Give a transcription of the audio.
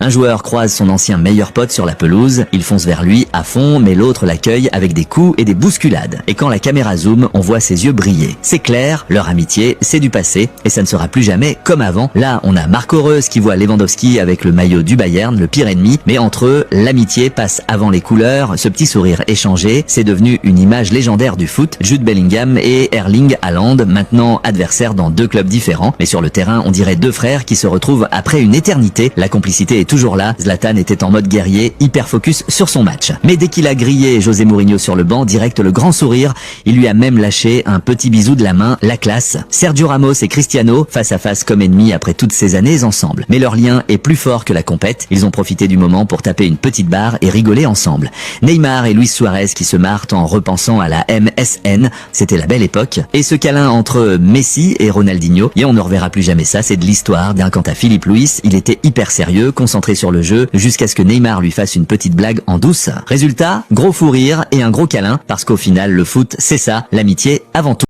Un joueur croise son ancien meilleur pote sur la pelouse, il fonce vers lui à fond, mais l'autre l'accueille avec des coups et des bousculades. Et quand la caméra zoom, on voit ses yeux briller. C'est clair, leur amitié, c'est du passé, et ça ne sera plus jamais comme avant. Là, on a Marco Reus qui voit Lewandowski avec le maillot du Bayern, le pire ennemi, mais entre eux, l'amitié passe avant les couleurs, ce petit sourire échangé, c'est devenu une image légendaire du foot. Jude Bellingham et Erling Haaland, maintenant adversaires dans deux clubs différents, mais sur le terrain, on dirait deux frères qui se retrouvent après une éternité. La complicité est toujours là, Zlatan était en mode guerrier, hyper focus sur son match. Mais dès qu'il a grillé José Mourinho sur le banc, direct le grand sourire, il lui a même lâché un petit bisou de la main, la classe. Sergio Ramos et Cristiano, face à face comme ennemis après toutes ces années ensemble. Mais leur lien est plus fort que la compète, ils ont profité du moment pour taper une petite barre et rigoler ensemble. Neymar et Luis Suarez qui se marrent en repensant à la MSN, c'était la belle époque. Et ce câlin entre Messi et Ronaldinho, et on ne reverra plus jamais ça, c'est de l'histoire. Bien quant à Philippe Luis, il était hyper sérieux, concentré sur le jeu, jusqu'à ce que Neymar lui fasse une petite blague en douce. Résultat, gros fou rire et un gros câlin, parce qu'au final, le foot, c'est ça, l'amitié avant tout.